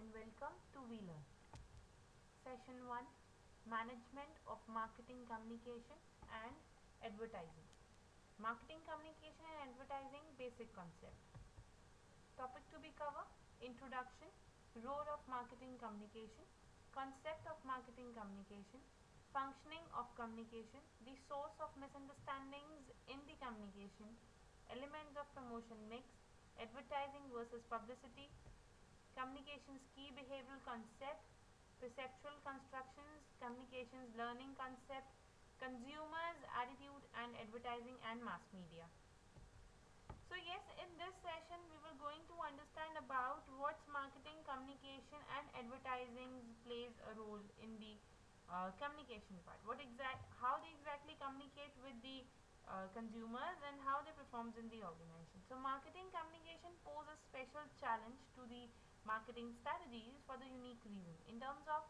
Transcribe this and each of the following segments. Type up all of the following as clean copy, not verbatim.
and welcome to WeLearn. Session 1, Management of Marketing Communication and Advertising. Marketing Communication and Advertising Basic Concept. Topic to be covered: Introduction, Role of Marketing Communication, Concept of Marketing Communication, Functioning of Communication, the source of misunderstandings in the communication, elements of promotion mix, advertising versus publicity, communications key behavioral concept, perceptual constructions, communications learning concept, consumers attitude and advertising and mass media. So yes, in this session we were going to understand about what's marketing, communication and advertising plays a role in the communication part. How they exactly communicate with the consumers and how they performs in the organization. So marketing communication poses special challenge to the marketing strategies for the unique reason. In terms of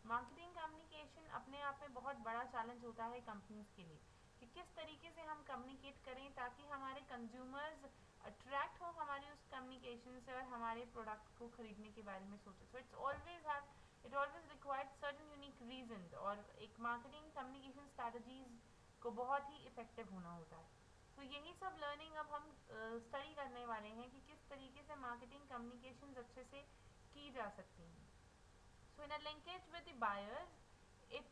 marketing communication अपने आप में बहुत बड़ा challenge होता है companies के लिए कि किस तरीके से हम कम्युनिकेट करें ताकि हमारे कंज्यूमर्स अट्रैक्ट हो हमारे उस कम्युनिकेशन से और हमारे प्रोडक्ट को खरीदने के बारे में सोचें. So it always required certain unique reason और एक मार्केटिंग कम्युनिकेशन स्ट्रैटेजीज को बहुत ही इफेक्टिव होना होता है. तो यही सब लर्निंग अब हम स्टडी करने वाले हैं कि किस तरीके से मार्केटिंग कम्युनिकेशन अच्छे से की जा सकती हैं. So in a linkage with the buyers, it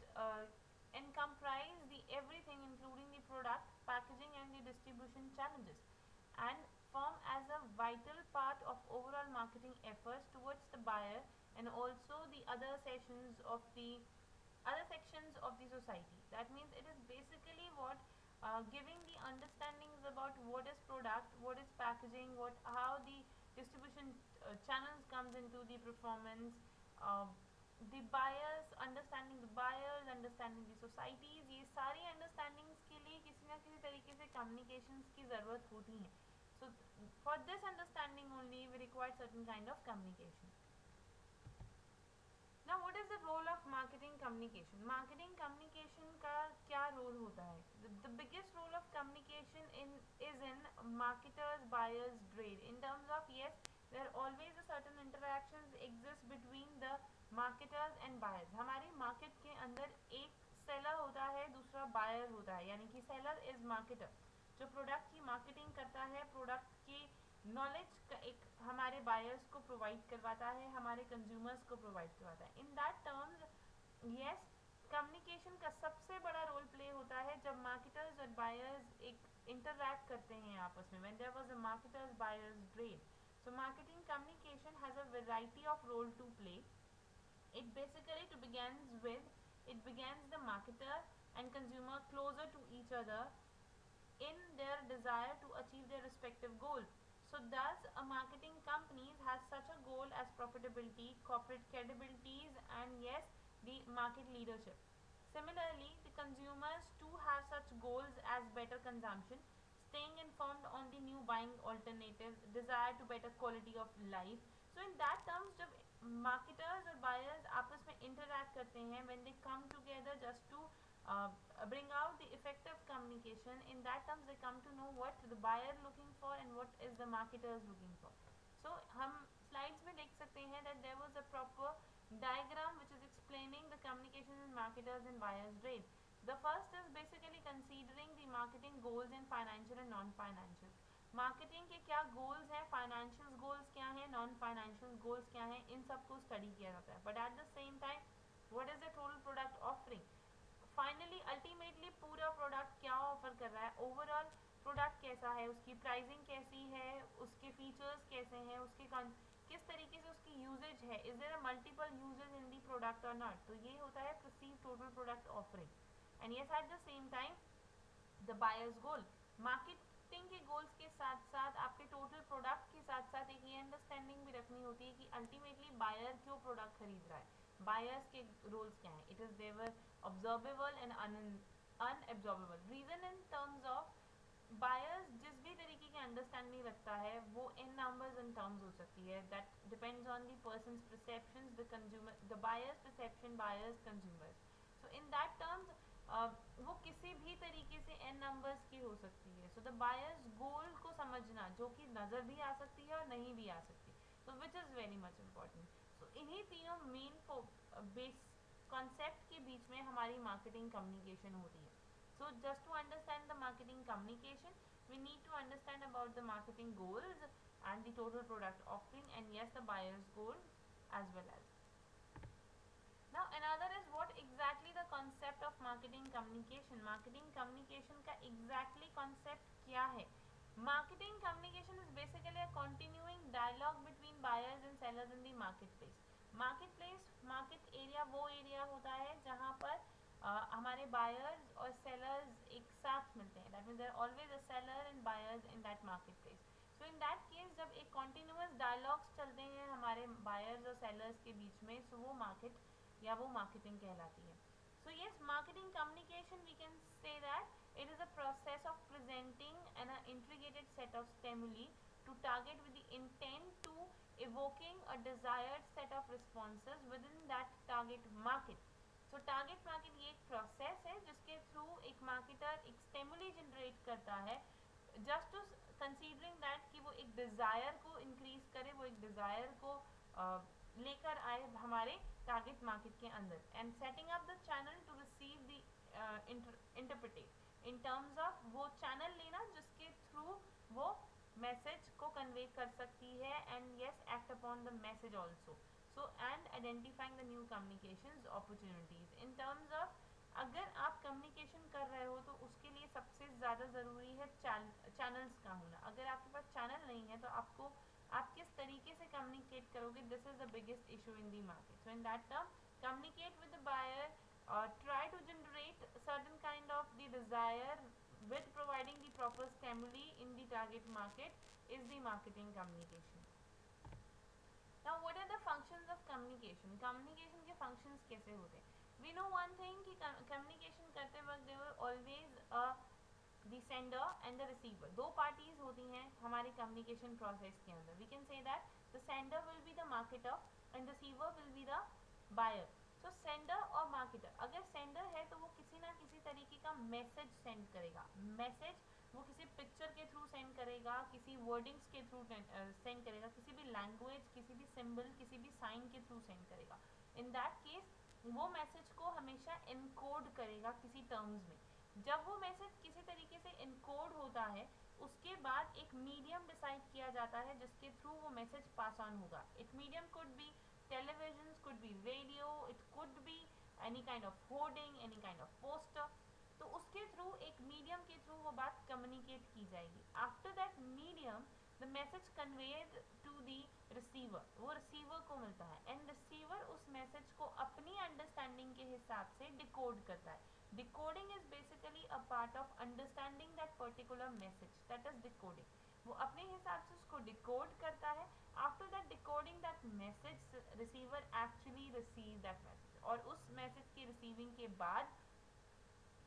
encompasses the everything including the product, packaging and the distribution challenges and form as a vital part of overall marketing efforts towards the buyer and also the other sections of the society. That means it is basically what giving the understandings about what is product, what is packaging, how the distribution channels comes into the performance, uh, the buyers, understanding the buyers, understanding the societies. ये सारी understandings के लिए किसी ना किसी तरीके से communications की ज़रूरत होती है. So for this understanding only we require certain kind of communication. Now what is the role of marketing communication? Marketing communication का क्या role होता है? The biggest role of communication is in marketers buyers trade. In terms of yes, there are always a certain interactions exist between the marketers and buyers. हमारी market के अंदर एक seller होता है, दूसरा buyer होता है. यानी कि seller is marketer जो प्रोडक्ट की मार्केटिंग करता है, प्रोडक्ट की नॉलेज का एक हमारे बायर्स को प्रोवाइड करवाता है, हमारे कंज्यूमर्स को प्रोवाइड करवाता है. इन दैट टर्म्स यस, कम्युनिकेशन का सबसे बड़ा रोल प्ले होता है जब मार्केटर्स और बायर्स एक इंटरैक्ट करते हैं आपस में. When there was a marketers buyers trade. So marketing communication has a variety of role to play. It basically begins the marketer and consumer closer to each other in their desire to achieve their respective goal. So thus a marketing company has such a goal as profitability, corporate credibilities and yes, the market leadership. Similarly, the consumers too have such goals as better consumption, staying informed on the new buying alternatives, desire to better quality of life. So in that terms, जब marketers और buyers आपस में interact करते हैं, when they come together just to bring out the effective communication, in that terms they come to know what the buyer looking for and what is the marketers looking for. So हम slides में देख सकते हैं that there was a proper diagram which is explaining the communication in marketers and buyers trade. The first is basically considering the marketing goals in financial and non-financial. Marketing के क्या goals हैं, financial goals क्या हैं, non financial goals क्या हैं, इन सबको study किया जाता है. But at the same time what is the total product offering. Finally ultimately पूरा प्रोडक्ट क्या ऑफर कर रहा है, ओवरऑल प्रोडक्ट कैसा है, उसकी प्राइसिंग कैसी है, उसके फीचर्स कैसे हैं, उसके किस तरीके से उसकी यूजेज है, is there multiple uses in the product और नॉट. तो ये होता है perceive total product offering. And yes at the same time the buyers goal. Marketing के गोल्स के साथ साथ आपके टोटल प्रोडक्ट के साथ साथ एक ये अंडरस्टैंडिंग भी रखनी होती है कि अल्टीमेटली बायर क्यों प्रोडक्ट खरीद रहा है, बायर्स के रोल्स क्या हैं. It is there observable and unobservable. Reason in terms of buyers जिस भी तरीके की अंडरस्टैंडिंग रखता है वो इन नंबर्स इन टर्म्स हो सकती है. That depends on the persons perceptions, the consumer, the buyers perception, buyers consumers. So in that terms वो किसी भी तरीके से एन नंबर्स की हो सकती है. सो द बायर्स गोल को समझना जो कि नज़र भी आ सकती है और नहीं भी आ सकती, so which is very much important. सो इन्हीं तीनों मेन बेस कॉन्सेप्ट के बीच में हमारी मार्केटिंग कम्युनिकेशन होती है. So just to understand the marketing communication we need to understand about the marketing goals and the total product offering, and yes, the buyer's goal as well as. Now another is what exactly the concept of marketing communication. Marketing communication का exactly concept क्या है? Marketing communication is basically a continuing dialogue between buyers and sellers in the marketplace. Marketplace, market area वो area होता है जहाँ पर हमारे buyers और sellers एक साथ मिलते हैं. That means there are always a seller and buyers in that marketplace. So in that case जब एक continuous dialogues चलते हैं हमारे buyers और sellers के बीच में, so वो market या वो मार्केटिंग कहलाती है. So yes, marketing communication we can say that it is a process of presenting an integrated set of stimuli to target with the intent to evoking a desired set of responses within that target market. So target market ये एक process है जिसके through एक marketer एक stimuli generate करता है just to considering that कि वो एक डिज़ायर को इंक्रीज करे, वो एक डिज़ायर को लेकर आए हमारे टारगेट मार्केट के अंदर, and setting up the channel to receive the interpret in terms of वो चैनल लेना जिसके थ्रू वो मैसेज को कन्वे कर सकती है, and yes act upon the message also. So and identifying the new communication opportunities in terms of अगर आप कम्युनिकेशन कर रहे हो तो उसके लिए सबसे ज़्यादा ज़रूरी है चैनल्स का होना. अगर आपके पास चैनल नहीं है तो आपको आप किस तरीके से कम्युनिकेट करोगे, this is the biggest issue in the market. So in that term communicate with the buyer, try to generate certain kind of the desire with providing the proper stimuli in the target market is the marketing communication. Now what are the functions of communication? Communication के functions कैसे होते हैं? We know one thing कि communication करते वक्त there were always a the sender and the receiver. दो parties होती हैं हमारे communication process के अंदर. We can say that the sender will be the marketer and receiver will be the buyer. So sender और marketer, अगर sender है तो वो किसी ना किसी तरीके का message send करेगा. Message वो किसी पिक्चर के थ्रू सेंड करेगा, किसी वर्डिंग्स के थ्रू सेंड करेगा, किसी भी लैंग्वेज, किसी भी सिंबल, किसी भी साइन के थ्रू सेंड करेगा. इन दैट केस वो मैसेज को हमेशा इनकोड करेगा किसी टर्म्स में. जब वो मैसेज किसी तरीके से इनकोड होता है उसके बाद एक मीडियम डिसाइड किया जाता है जिसके थ्रू वो मैसेज पास ऑन होगा. It medium could be televisions, could be radio, it could be any kind of hoarding, any kind of poster. तो उसके थ्रू एक मीडियम के थ्रू वो बात कम्युनिकेट की जाएगी. After that medium the message conveyed to the receiver, वो receiver को मिलता है, एंड रिसीवर उस मैसेज को अपनी अंडरस्टैंडिंग के हिसाब से डिकोड करता है. Decoding is basically a part of understanding that particular message, that is decoding. वो अपने हिसाब से उसको डिकोड करता है. After that decoding that message receiver actually receive that message, और उस मैसेज की रिसीविंग के बाद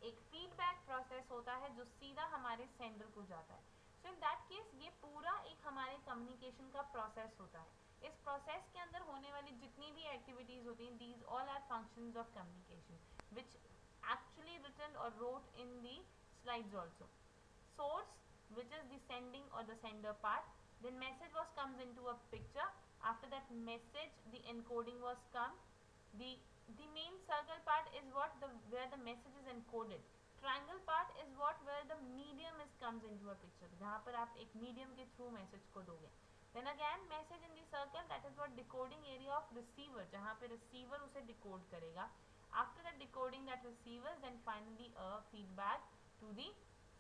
एक फीडबैक प्रोसेस होता है जो सीधा हमारे सेंडर को जाता है. सो इन दैट केस ये पूरा एक हमारे कम्युनिकेशन का प्रोसेस होता है. इस प्रोसेस के अंदर होने वाली जितनी भी एक्टिविटीज होती हैं, these all are functions of communication which actually written or wrote in the slides also. Source, which is the sending or the sender part, then message was comes into a picture. After that message the encoding was come. The main circle part is what the where the message is encoded. Triangle part is what where the medium is comes into a picture, जहाँ पर आप एक medium के through message को दोगे. Then again message in the circle, that is what decoding area of receiver, जहाँ पे receiver उसे decode करेगा. After that decoding that receivers, then finally a feedback to the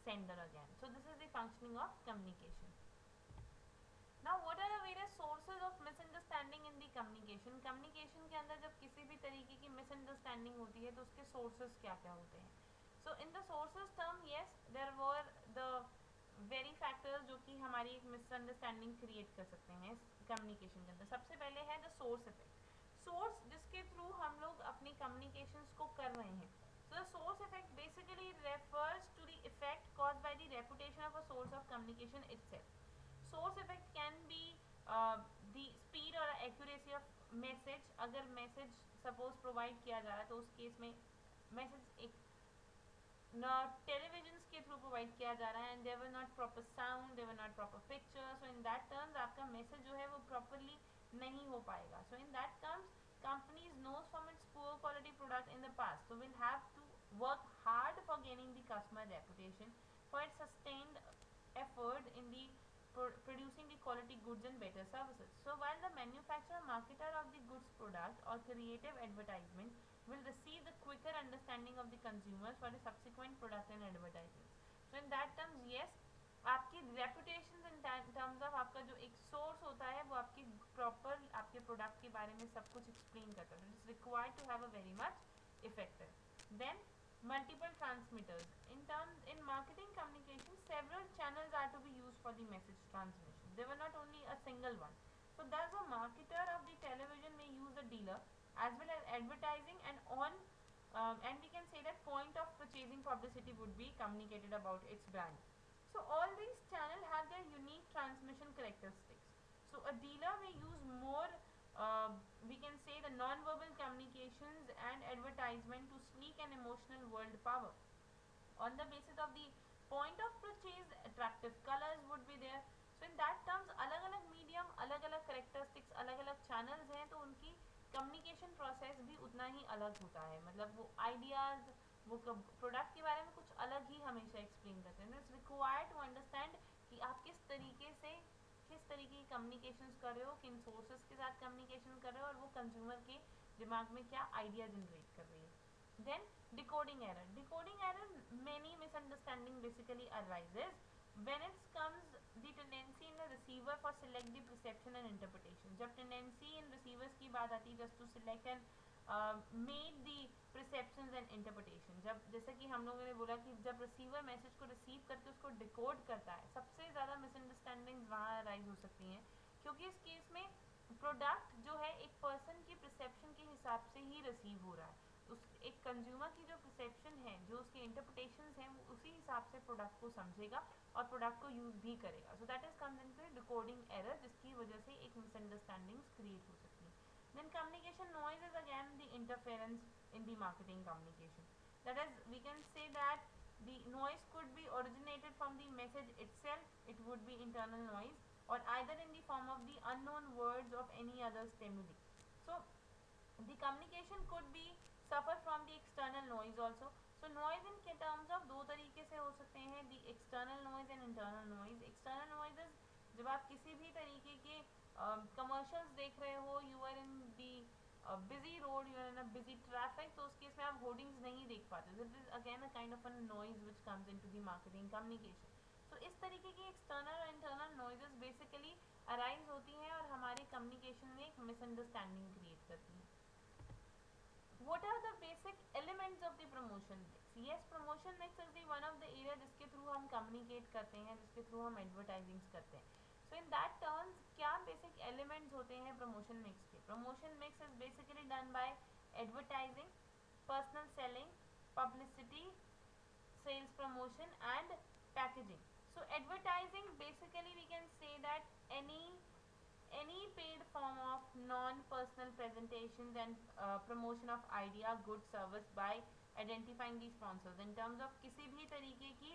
sender again. So this is the functioning of communication. Now what are the various sources of misunderstanding in the communication? Communication के अंदर जब किसी भी तरीके की misunderstanding होती है तो उसके sources क्या क्या होते हैं? So in the sources term, yes, there were the very factors जो कि हमारी एक misunderstanding create कर सकते हैं इस communication के अंदर. सबसे पहले है the source effect. सोर्स जिसके थ्रू हम लोग अपनी कम्युनिकेशंस को कर रहे हैं. So the source effect basically refers to the effect caused by the reputation of a source of communication itself. Source effect can be the speed और एक्यूरेसी ऑफ मैसेज. अगर मैसेज सपोज प्रोवाइड किया जा रहा है तो उस case में message एक टेलीविजन के थ्रू प्रोवाइड किया जा रहा है and there were not proper sound, there were not proper picture. So in that terms आपका मैसेज जो है वो प्रॉपरली नहीं हो पाएगा. So in that comes companies knows from its poor quality product in the past, so will have to work hard for gaining the customer reputation for its sustained effort in the producing the quality goods and better services. So while the manufacturer marketer of the goods product or creative advertisement will receive the quicker understanding of the consumers for the subsequent product and advertisements. So in that terms, yes, आपकी reputation in terms of आपका जो एक source होता है वो आपकी proper आपके product के बारे में सब कुछ एक्सप्लेन करता है. It's required to have a very much effective. Then multiple transmitters. In marketing communication, several channels are to be used for the message transmission. They were not only a single one. So thus a marketer of the television may use a dealer as well as advertising, and we can say that point of purchasing publicity would be communicated about its brand. So all these channels have their unique transmission characteristics. So a dealer may use more, we can say, the non-verbal communications and advertisement to sleek and emotional world power. On the basis of the point of purchase, attractive colors would be there. So in that terms, अलग अलग medium, अलग अलग characteristics, अलग अलग channels हैं, तो उनकी communication process भी उतना ही अलग होता है. मतलब वो आइडियाज़, वो प्रोडक्ट के बारे में कुछ अलग ही हमेशा एक्सप्लेन करते हैं. इट्स रिक्वायर्ड टू अंडरस्टैंड कि आप किस तरीके से किस तरीके की कम्युनिकेशन कर रहे हो, किन सोर्सेज के साथ कम्युनिकेशन कर रहे हो, और वो कंज्यूमर के दिमाग में क्या आइडिया जनरेट कर रही है. Then decoding error. Decoding error, many misunderstanding basically arises when it comes the tendency in the receiver for select the perception and interpretation. जब tendency in receivers की बात आती है just to select and made the perceptions and interpretation. जब जैसा कि हम लोगों ने बोला कि जब receiver message को receive करके उसको decode करता है, सबसे ज़्यादा misunderstandings वहाँ arise हो सकती हैं, क्योंकि इस केस में प्रोडक्ट जो है एक पर्सन की परसेप्शन के हिसाब से ही रिसीव हो रहा है. उस एक कंज्यूमर की जो परसेप्शन है, जो उसके इंटरप्रिटेशंस हैं, वो उसी हिसाब से प्रोडक्ट को समझेगा और प्रोडक्ट को यूज़ भी करेगा. So that is comes into decoding error, जिसकी वजह से एक मिसअंडरस्टैंडिंग्स क्रिएट हो सकती हैं. Then communication noise is again the interference in the marketing communication. That is, we can say that the noise could be originated from the message itself. It would be internal noise, or either in the form of the unknown words of any other stimuli. So the communication could be suffer from the external noise also. So noise in terms of दो तरीके से हो सकते हैं, the external noise and internal noise. External noise is जब आप किसी भी तरीके के commercials देख रहे हो, you are in the busy road, you are in a busy traffic, तो उस केस में आप होर्डिंग्स नहीं देख पाते. This is again a kind of a noise which comes into the marketing communication. So इस तरीके की external और internal noises basically arise होती हैं और हमारे communication में एक misunderstanding create करती हैं. What are the basic elements of the promotion mix? Yes, promotion mix is the one of the area जिसके through हम communicate करते हैं, जिसके through हम advertising करते हैं. So in that terms, क्या basic elements होते हैं promotion mix के? Promotion mix is basically done by advertising, personal selling, publicity, sales promotion, and packaging. So advertising, basically we can say that any paid form of non-personal presentations and promotion of idea, good, service by identifying the sponsors. In terms of किसी भी तरीके की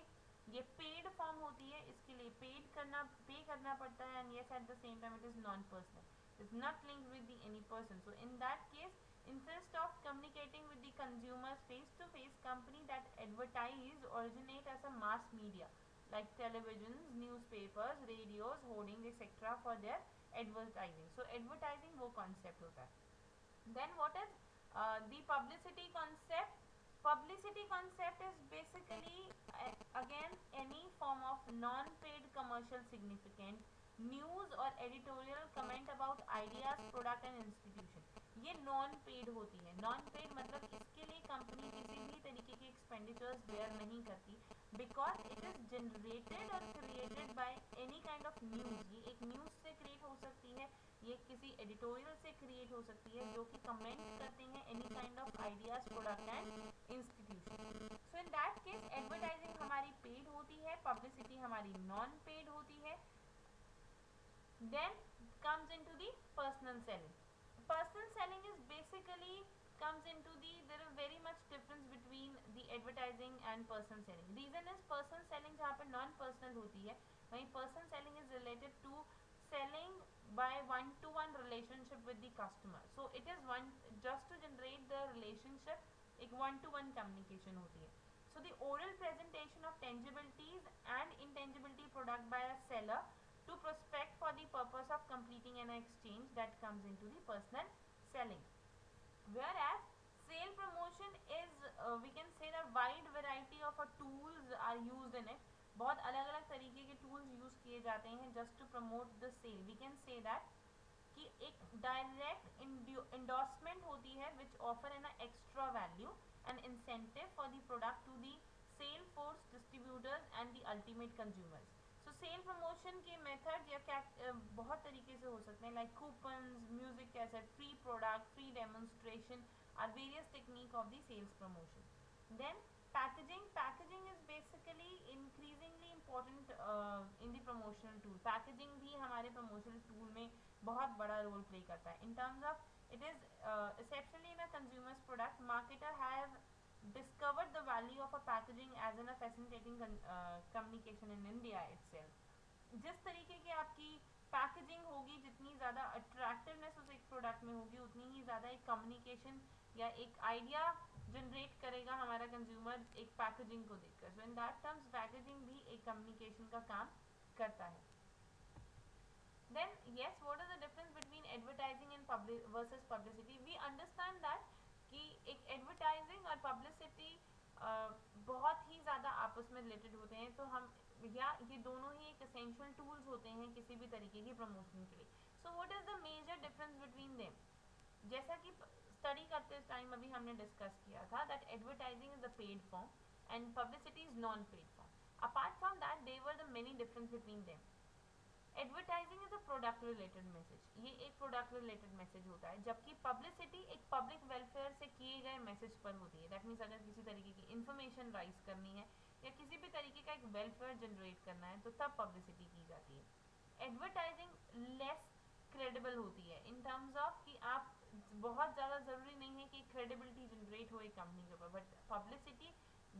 ये paid form होती है, इसके लिए पे करना पड़ता है, and yes eight the same time it is non personal, is not linked with the any person. So in that case, instead of communicating with the consumers face to face, company that advertise originate as a mass media like televisions, newspapers, radios, hoardings, etc. for their advertising. So advertising वो concept होता है. Then what is the publicity concept? Publicity concept is basically again any form of non-paid commercial significant news or editorial comment about ideas, product and institution. ये non paid होती है. Non paid मतलब इसके लिए company किसी भी तरीके के एक्सपेंडिचर्स बेयर नहीं करती, बिकॉज इट इज जनरेटेड और created by any kind of news. ये एक न्यूज से क्रिएट हो सकती है, ये किसी एडिटोरियल से क्रिएट हो सकती है, जो कि कमेंट करते हैं any kind of ideas, product and institution. So in that case advertising हमारी पेड होती है, पब्लिसिटी हमारी नॉन पेड होती है. Then comes into the personal selling. Personal selling is basically comes into the, there is very much difference between the advertising and personal selling. Reason is personal selling जहाँ पे non personal होती है, वहीं personal selling is related to selling by one to one relationship with the customer. So it is one just to generate the relationship, एक one to one communication होती है. So the oral presentation of tangibilities and intangibility product by a seller to prospect for the purpose of completing an exchange, that comes into the personal selling. Whereas sale promotion is, we can say that wide variety of tools are used in it. बहुत अलग अलग तरीके के tools use किए जाते हैं just to promote the sale. We can say that कि एक direct endorsement होती है which offer an extra value and incentive for the product to the sale force, distributors and the ultimate consumers. So sale promotion के method या क्या बहुत तरीके से हो सकते हैं, like coupons, music cassette, free product, free demonstration are various technique of the sales promotion. Then packaging is basically increasingly important in the promotional tool. Packaging भी हमारे प्रमोशनल टूल में बहुत बड़ा रोल प्ले करता है. इन terms of it is exceptionally in a consumer's product, marketer have discovered the value of a packaging as in a facilitating communication in India itself. जिस तरीके की आपकी पैकेजिंग होगी, जितनी ज़्यादा अट्रैक्टिवनेस उस एक प्रोडक्ट में होगी, उतनी ही ज़्यादा एक कम्युनिकेशन या एक आइडिया जनरेट करेगा हमारा कंज्यूमर एक पैकेजिंग को देखकर. सो इन दैट टर्म्स पैकेजिंग भी एक कम्युनिकेशन का काम करता है. Then yes, what is the difference between advertising and versus publicity? We understand that कि एक advertising और publicity बहुत ही ज़्यादा आपस में रिलेटेड होते हैं. तो हम या ये दोनों ही एक essential tools होते हैं किसी भी तरीके की प्रमोशन के लिए. So what is the major difference between them? जैसा कि स्टडी करते टाइम अभी हमने डिस्कस किया था that advertising is the paid form and publicity is non-paid form. Apart from that, there were the many difference between them. Advertising is a product related message, ये एक product related message होता है, जबकि publicity एक public welfare से किए गए message पर होती है. दैट मीन्स अगर किसी तरीके की इन्फॉर्मेशन राइज करनी है या किसी भी तरीके का एक वेलफेयर जनरेट करना है तो तब पब्लिसिटी की जाती है. एडवर्टाइजिंग लेस क्रेडिबल होती है इन टर्म्स ऑफ कि आप बहुत ज़्यादा ज़रूरी नहीं है कि क्रेडिबिलिटी जनरेट हो एक कंपनी के ऊपर, बट पब्लिसिटी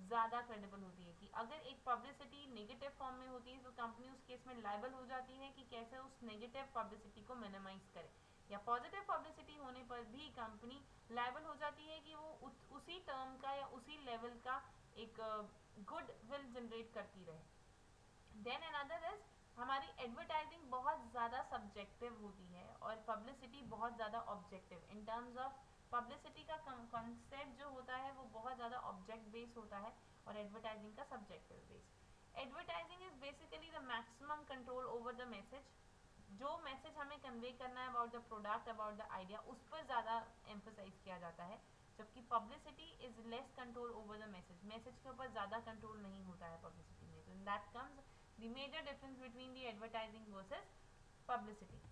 ज़्यादा क्रेडिबल होती है कि अगर एक पब्लिसिटी नेगेटिव फॉर्म में होती है तो कंपनी उस केस में लायबल हो जाती है कि कैसे उस नेगेटिव पब्लिसिटी को मिनिमाइज करे, या पॉजिटिव पब्लिसिटी होने पर भी कंपनी लायबल हो जाती है कि वो उसी टर्म का या उसी लेवल का एक गुड विल जनरेट करती रहे. देन अनदर इज हमारी एडवर्टाइजिंग बहुत ज़्यादा सब्जेक्टिव होती है और पब्लिसिटी बहुत ज़्यादा objective. In terms of publicity का कॉन्सेप्ट जो होता है वो बहुत ज़्यादा ऑब्जेक्ट बेस्ड होता है और एडवर्टाइजिंग का subjective based. Advertising is basically the maximum control over the message. जो मैसेज हमें कन्वे करना है about the product, about the idea, उस पर ज़्यादा एम्फोसाइज किया जाता है, जबकि publicity is less control over the message. Message के ऊपर ज़्यादा कंट्रोल नहीं होता है पब्लिसिटी में. तो in that comes the major difference between the advertising versus publicity.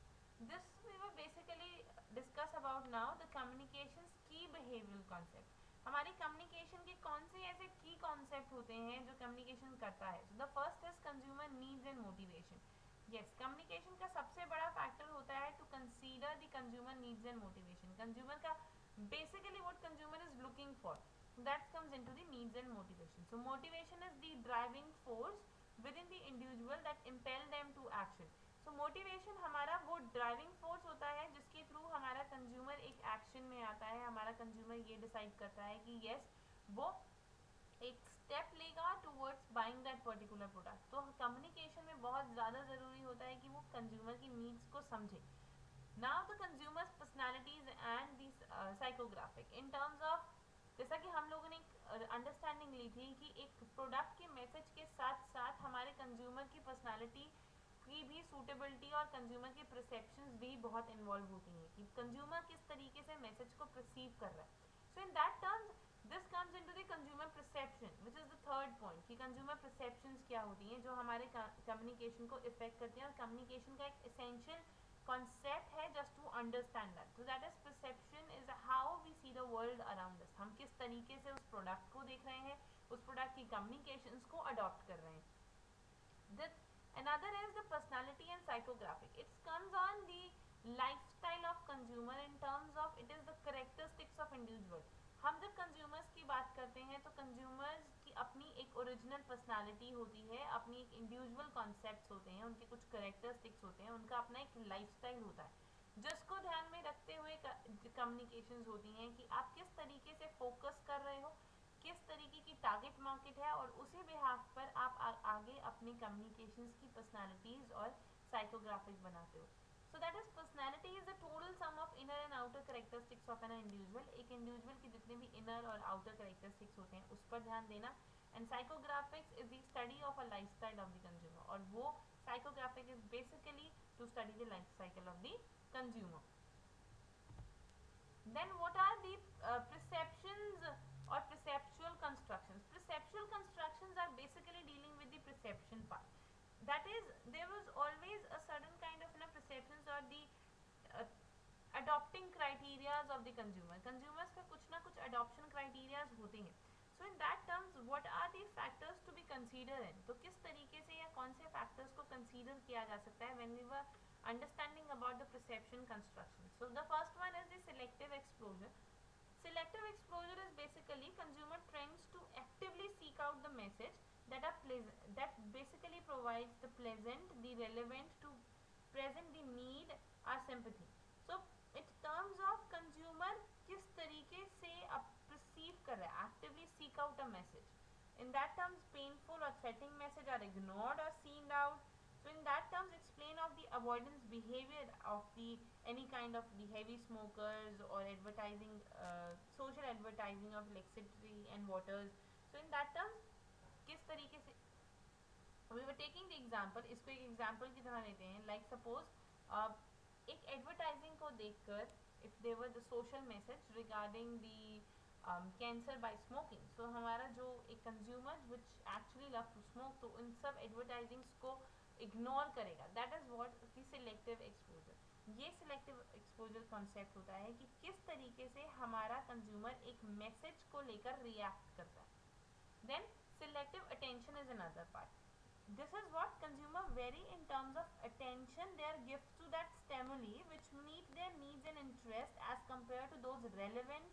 This we were basically discuss about now the communications key behavioral concept. हमारी communication के कौन से ऐसे की कॉन्सेप्ट होते हैं जो कम्युनिकेशन करता है. So the first is consumer needs and motivation. Yes, communication का सबसे बड़ा फैक्टर होता है to consider the consumer needs and motivation. Consumer का basically what consumer is looking for, that comes into the needs and motivation. So motivation is the driving force within the individual that impel them to action. तो motivation हमारा वो driving force होता है जिसके through हमारा consumer एक action में आता है. हमारा कंज्यूमर ये डिसाइड करता है कि यस वो एक स्टेप लेगा towards buying that particular product. तो कम्युनिकेशन में बहुत ज़्यादा ज़रूरी होता है कि वो कंज्यूमर की नीड्स को समझे. Now the consumers personalities and the psychographic. In terms of जैसा कि हम लोगों ने एक अंडरस्टैंडिंग ली थी कि एक प्रोडक्ट के मैसेज के साथ साथ हमारे कंज्यूमर की पर्सनैलिटी की भी सूटेबिलिटी और कंज्यूमर की परसेप्शंस भी बहुत इन्वॉल्व होती हैं कि कंज्यूमर किस तरीके से मैसेज को परसीव कर रहा है. So in that terms this comes into the consumer perception which is the third point कि कंज्यूमर परसेप्शंस क्या होती हैं जो हमारे कम्युनिकेशन को इफेक्ट करती हैं. और कम्युनिकेशन का एक एसेंशियल कॉन्सेप्ट है just to understand that. So that is perception is how we see the world around us. हम किस तरीके से उस प्रोडक्ट को देख रहे हैं, उस प्रोडक्ट की कम्युनिकेशंस को अडॉप्ट कर रहे हैं. Another is the personality and psychographic. It comes on the lifestyle of consumer in terms of it is the characteristics of individual. हम जब कंज्यूमर्स की बात करते हैं तो कंज्यूमर्स की अपनी एक ओरिजिनल पर्सनालिटी होती है, अपनी एक इंडिविजुअल कॉन्सेप्ट्स होते हैं, उनके कुछ करेक्टरिस्टिक्स होते हैं, उनका अपना एक लाइफस्टाइल होता है जिसको ध्यान में रख रखते हुए कम्युनिकेशंस होती हैं कि आप किस तरीके से फोकस कर रहे हो, किस तरीके की टारगेट मार्केट है, और उसी बिहाफ पर आप आगे अपनी कम्युनिकेशंस की पर्सनालिटीज और साइकोग्राफिक बनाते हो. So that is personality is the total sum of inner and outer characteristics of an individual. एक इंडिविजुअल के जितने भी इनर और आउटर कैरेक्टरिस्टिक्स होते हैं उस पर ध्यान देना. And psychographics is the study of a lifestyle of the consumer, और वो psychographic is basically to study the life cycle of the consumer. Then what are the perceptions or perceptual constructions? Perceptual constructions are basically dealing with the perception part. That is, there was always a certain kind of perceptions or the uh, adopting criterias of the consumer. Consumers का कुछ ना कुछ adoption criterias होते हैं. So in that terms, what are the factors to be considered in? तो किस तरीके से या कौन से factors को consider किया जा सकता है when we were understanding about the perception construction? So the first one is the selective exposure. Selective exposure is basically consumer trends to actively seek out the message that are pleasant, that basically provides the pleasant, the relevant to present the need or sympathy. So in terms of consumer किस तरीके से perceive कर रहा है, actively seek out a message. In that terms, painful or threatening message are ignored or seen out. So in that terms, explain of the avoidance behavior of the any kind of the heavy smokers or advertising, social advertising of electricity and waters. So in that terms, किस तरीके से we were taking the example, इसको एक example की तरह लेते हैं. Like suppose एक advertising को देखकर if there were the social message regarding the cancer by smoking, so हमारा जो एक consumer which actually love to smoke, तो उन सब advertisings को ignore करेगा. That is what the selective exposure. ये selective exposure concept होता है कि किस तरीके से हमारा consumer एक message को लेकर react करता है. Then selective attention is another part. This is what consumer vary in terms of attention they are give to that stimuli which meet their needs and interest as compared to those irrelevant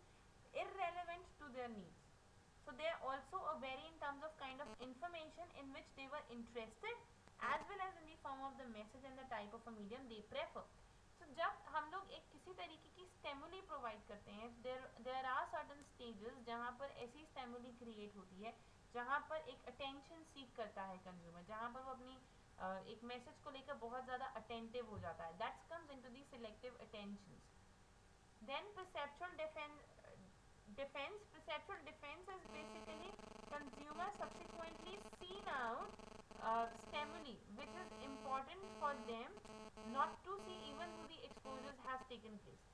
to their needs. So they are also a vary in terms of kind of information in which they were interested as well as in the form of the message and the type of a medium they prefer. So जब हम लोग एक किसी तरीके की स्टेमुली provide करते हैं, there are certain stages जहाँ पर ऐसी स्टेमुली क्रिएट होती है जहाँ पर एक अटेंशन सीक करता है कंज्यूमर, जहाँ पर वो अपनी एक मैसेज को लेकर बहुत ज़्यादा अटेंटिव हो जाता है. That's comes into the selective attentions. Then perceptual defense is basically consumer subsequently seen out stimuli which is important for them not to see even though the exposures has taken place.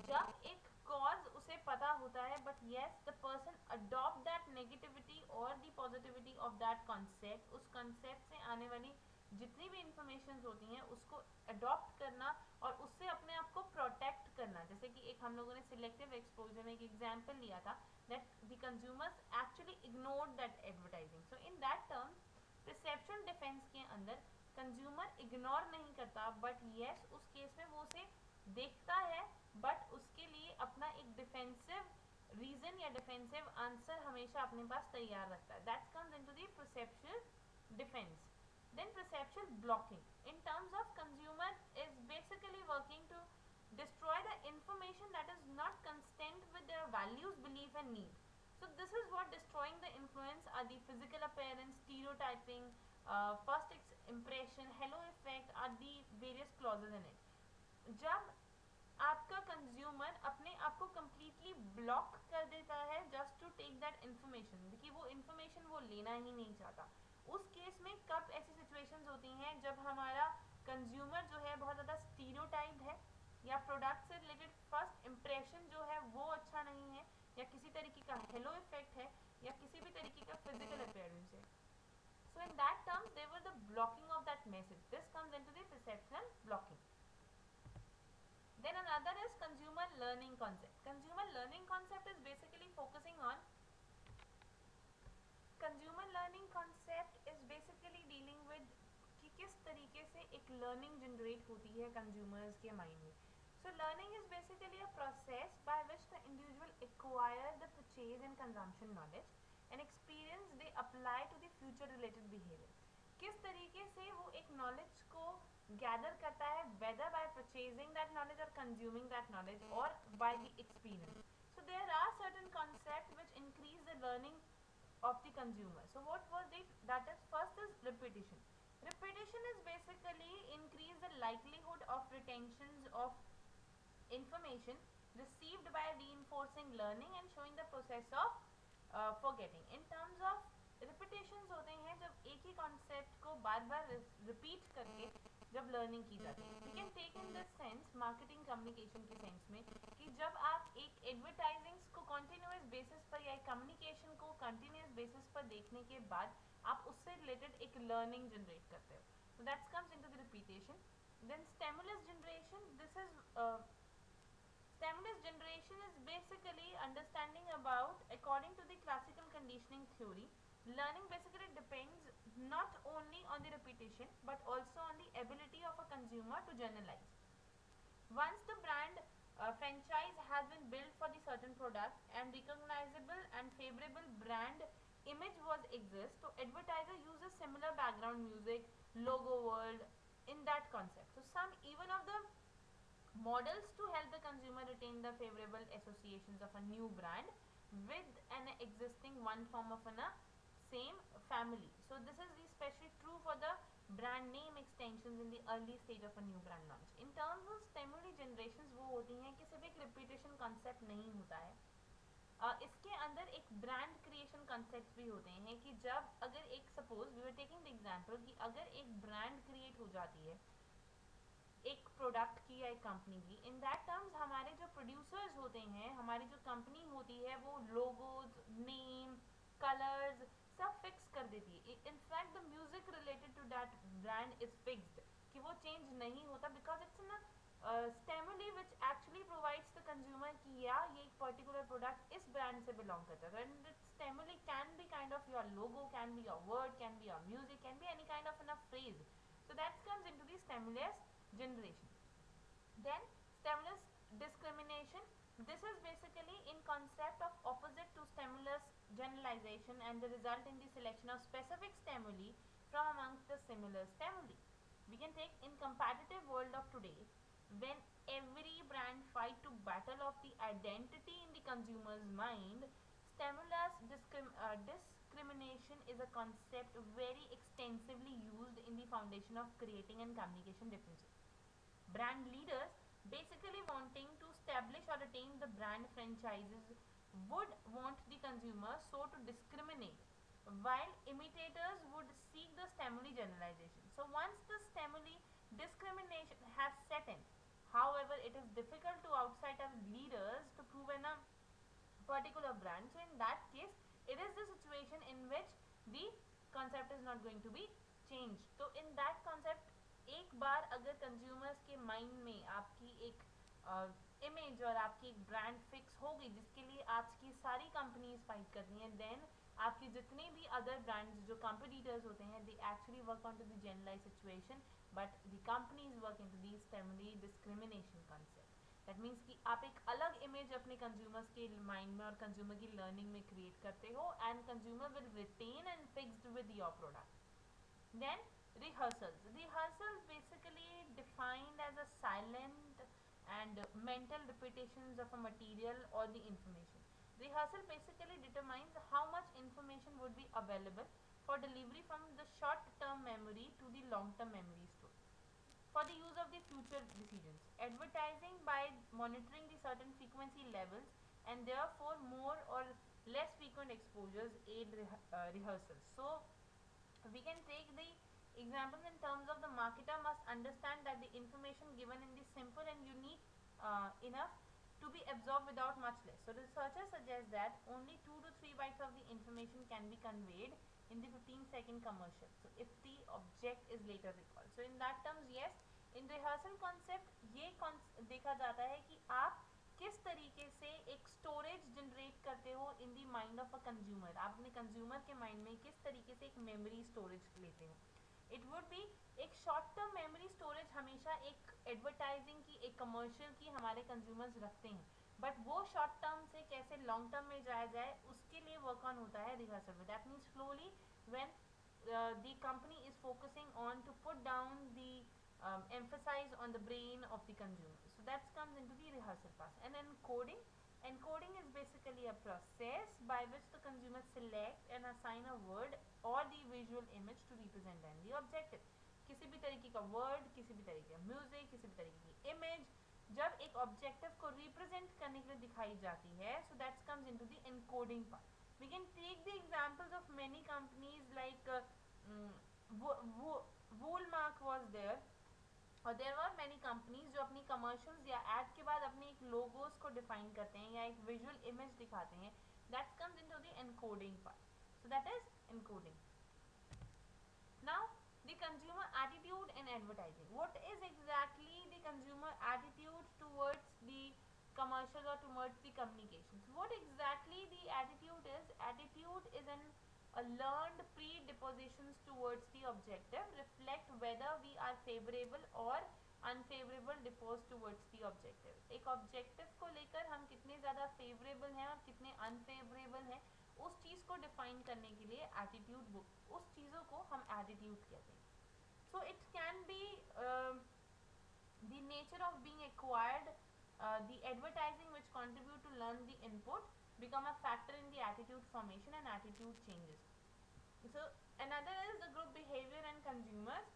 जब एक cause उसे पता होता है but yes the person adopt that negativity or the positivity of that concept, उस concept से आने वाली जितनी भी informations होती हैं उसको adopt करना और उससे अपने आप को protect करना. जैसे कि एक हम लोगों ने selective exposure में एक example लिया था that the consumers actually ignored that advertising. So in that term perceptual defense के अंदर consumer ignore नहीं करता but yes उस केस में वो उसे देखता है बट उसके लिए अपना एक डिफेंसिव रीजन या डिफेंसिव आंसर हमेशा अपने पास तैयार रखता है. That comes into the perceptual defense. Then perceptual blocking in terms of consumer is basically working to destroy the information that is not consistent with their values, belief and need. So this is what destroying the influence are the physical appearance, stereotyping, first impression, halo effect are the various clauses in it. जब आपका consumer अपने आप को completely block कर देता है just to take that information, देखिए वो इन्फॉर्मेशन वो लेना ही नहीं चाहता, उस केस में कब ऐसी सिचुएशंस होती हैं जब हमारा कंज्यूमर जो है बहुत ज़्यादा स्टीरियोटाइप्ड है या प्रोडक्ट से रिलेटेड फर्स्ट इम्प्रेशन जो है वो अच्छा नहीं है या किसी तरीके का हेलो इफेक्ट है या किसी भी तरीके का फिजिकल अपीयरेंस है. So in that terms there was the blocking of that message. This comes into the perceptual blocking. Then another is consumer learning concept. Consumer learning concept is basically focusing on consumer learning concept is basically dealing with कि किस तरीके से एक learning generate होती है consumers के mind में. So learning is basically a process by which the individual acquire the purchase and consumption knowledge and experience they apply to the future related behavior. किस तरीके से वो एक knowledge को gather करता है whether by purchasing that knowledge or consuming that knowledge or by the experience. So there are certain concepts which increase the learning of the consumer. So what was it? That is, first is repetition. Repetition is basically increase the likelihood of retentions of information received by reinforcing learning and showing the process of forgetting. In terms of repetitions होते हैं जब एक ही concept को बार बार repeat करके जब learning की जाती है. We can take in this sense marketing communication के सेंस में कि जब आप एक एडवर्टाइजिंग्स को कंटिन्यूअस बेसिस पर या कम्युनिकेशन को कंटिन्यूअस बेसिस पर देखने के बाद आप उससे रिलेटेड एक लर्निंग जनरेट करते हो. So that comes into the repetition. Then stimulus generation. Stimulus generation is basically understanding about, according to the classical conditioning theory, learning basically depends not only on the repetition but also on the ability of a consumer to generalize. Once the brand franchise has been built for the certain product and recognizable and favorable brand image was exist, so advertiser uses similar background music, logo world in that concept. So some even of the models to help the consumer retain the favorable associations of a new brand with an existing one form of a same family. So this is especially true for the brand name extensions in the early stage of a new brand launch. In terms of stimuli generations वो होती हैं कि सिर्फ एक repetition concept नहीं होता है. इसके अंदर एक ब्रांड क्रिएशन कंसेप्ट भी होते हैं कि जब अगर एक suppose we were taking the example कि अगर एक ब्रांड क्रिएट हो जाती है एक प्रोडक्ट की या एक कंपनी की, इन दैट टर्म्स हमारे जो प्रोड्यूसर्स होते हैं, हमारी जो कंपनी होती है, वो लोगोज, नेम, कलर्स सब फिक्स कर देती है. In fact the music related to that brand is fixed कि वो चेंज नहीं होता because it's in stimuli which actually provides the consumer कि या ये एक पर्टिकुलर प्रोडक्ट इस ब्रांड से बिलोंग करता है. And stimuli can be kind of your logo, can be your word, can be your music, can be any kind of in a phrase. So that comes into the stimulus generation. Then stimulus discrimination. This is basically in concept of opposite to stimulus generalization and the result in the selection of specific stimuli from amongst the similar stimuli. We can take in competitive world of today when every brand fight to battle of the identity in the consumer's mind, stimulus discrimination is a concept very extensively used in the foundation of creating and communication differences. Brand leaders basically wanting to establish or retain the brand franchises would want the consumer so to discriminate, while imitators would seek the stimuli generalization. So once the stimuli discrimination has set in, however, it is difficult to outsider leaders to prove a particular brand. So in that case, it is the situation in which the concept is not going to be changed. So in that concept, एक बार अगर consumers के mind में आपकी एक image और आपकी एक brand fix हो गई जिसके लिए आज की सारी कंपनीज फाइट कर रही हैं, देन आपके जितने भी अदर ब्रांड्स जो कंपटीटर्स होते हैं they actually work on to the generalize situation but the companies work in to the stimuli discrimination concept. That means कि आप एक अलग इमेज अपने कंज्यूमर्स के माइंड में और कंज्यूमर की लर्निंग में क्रिएट करते हो and consumer will retain and fixed with your product. Then rehearsals. Rehearsals basically defined as a silent and mental repetitions of a material or the information. Rehearsal basically determines how much information would be available for delivery from the short term memory to the long term memory store for the use of the future decisions. Advertising by monitoring the certain frequency levels and therefore more or less frequent exposures aid rehearsals. So we can take the example in terms of the marketer must understand that the information given in the simple and unique enough to be absorbed without much less. So researchers suggest that only 2 to 3 bytes of the information can be conveyed in the 15-second commercial. So if the object is later recalled. So in that terms, yes, in rehearsal concept ये देखा जाता है कि आप किस तरीके से एक स्टोरेज जनरेट करते हो in the mind of a consumer. आप अपने कंज्यूमर के माइंड में किस तरीके से एक मेमोरी स्टोरेज लेते हो. इट वुड बी एक शॉर्ट टर्म मेमोरी स्टोरेज हमेशा एक एडवर्टाइजिंग की एक कमर्शियल की हमारे कंज्यूमर्स रखते हैं बट वो शॉर्ट टर्म से कैसे लॉन्ग टर्म में जाया जाए उसके लिए वर्क ऑन होता है रिहर्सल में. That means slowly when the company is focusing on to put down the emphasize on the brain of the consumer. So that comes into the rehearsal pass. And encoding. Encoding is basically a process by which the consumer select and assign a word or the visual image to represent the objective. किसी भी तरीके का word, किसी भी तरीके का music, किसी भी तरीके की image जब एक objective को represent करने के लिए दिखाई जाती है, so that comes into the encoding part. We can take the examples of many companies like Woolmark was there, और देयर आर मैनी कंपनीज जो अपनी कमर्शियल्स या एड के बाद अपने एक लोगोस को डिफाइन करते हैं या एक विजुअल इमेज दिखाते हैं. That comes into the encoding part. So that is encoding. Now the consumer attitude in advertising. What is exactly the consumer attitude towards the commercial or towards the communications? What exactly the attitude is? Attitude is an a learned predispositions towards the objective reflect whether we are favorable or unfavorable disposed towards the objective. एक objective को लेकर हम कितने ज़्यादा favorable हैं और कितने unfavorable हैं, उस चीज़ को define करने के लिए attitude book, उस चीज़ों को हम attitude कहते हैं. So it can be the nature of being acquired, the advertising which contribute to learn the input become a factor in the attitude formation and attitude changes. So another is the group behavior and consumers.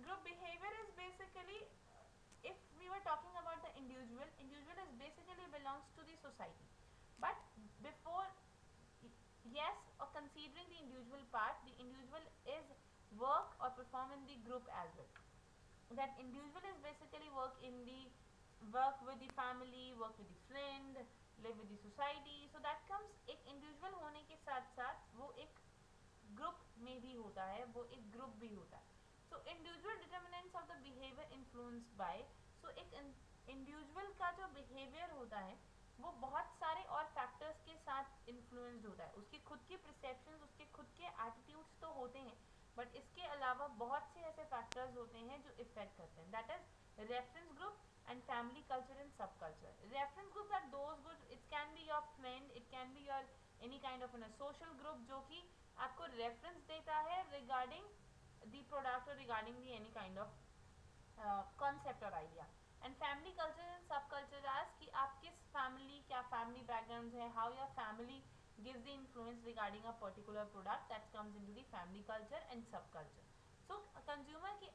Group behavior is basically, if we were talking about the individual is basically belongs to the society. But before, yes, or considering the individual part, the individual is work or perform in the group as well. That individual is basically work with the family, work with the friend, live with the society. So that comes, एक individual होने के साथ साथ वो एक group में भी होता है, वो एक ग्रुप भी होता है. सो individual determinants of the behaviour influenced by. सो एक इंडिविजुअल का जो बिहेवियर होता है वो बहुत सारे और फैक्टर्स के साथ इन्फ्लुएंस्ड होता है. उसकी खुद की परसेप्शंस, उसके खुद के एटीट्यूड्स तो होते हैं, बट इसके अलावा बहुत से ऐसे फैक्टर्स होते हैं जो इफेक्ट करते हैं. That is reference group and family culture and subculture. Reference groups are those good, it can be your friend, it can be your any kind of a social group जो कि आपको reference देता है regarding the product और regarding the any kind of concept और idea. And family culture and subculture आज कि आप किस फैमिली, क्या फैमिली बैकग्राउंड है, how your family gives the influence regarding a particular product, that comes into the family culture and subculture. So consumer की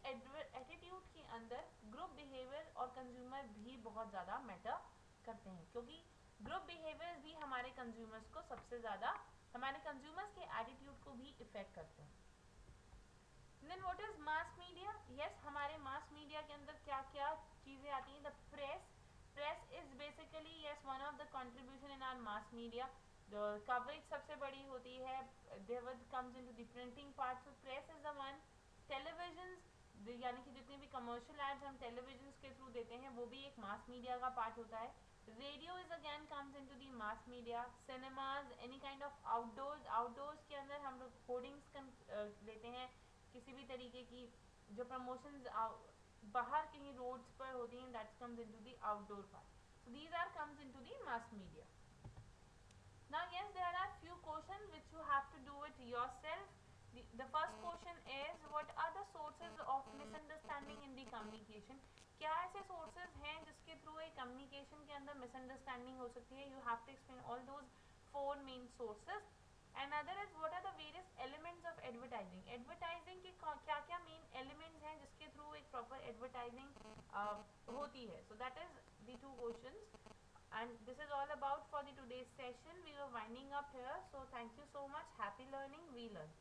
attitude के अंदर group behaviour और कंज्यूमर भी बहुत ज़्यादा मैटर करते हैं, क्योंकि ग्रुप बिहेवियर भी हमारे कंज्यूमर्स को सबसे ज़्यादा, हमारे कंज्यूमर्स के एटीट्यूड को भी इफेक्ट करते हैं. Then what is mass media? Yes, हमारे मास मीडिया के अंदर क्या क्या चीज़ें आती हैं? The press is basically yes one of the contribution in our mass media. Coverage सबसे बड़ी होती है. There comes into the printing part. So press is the one. Television, यानी कि जितने भी कमर्शियल एड्स हम टेलीविजन के थ्रू देते हैं वो भी एक मास मीडिया का पार्ट होता है. Radio is again comes into the mass media. Cinemas, any kind of outdoors के अंदर हम लोग होर्डिंग्स लेते हैं किसी भी तरीके की जो प्रमोशंस बाहर कहीं रोड्स पर होती हैं, that comes into the outdoor part. So these are comes into the mass media. Now yes, there are few questions which you have to do it yourself. The first question is, what are the sources of misunderstanding in the communication? क्या ऐसे sources हैं जिसके through एक communication के अंदर misunderstanding हो सकती है? You have to explain all those four main sources. Another is, what are the various elements of advertising? Advertising के क्या क्या main elements हैं जिसके through एक proper advertising होती है? So that is the two questions. And this is all about for the today's session. We were winding up here. So thank you so much. Happy learning. We learn.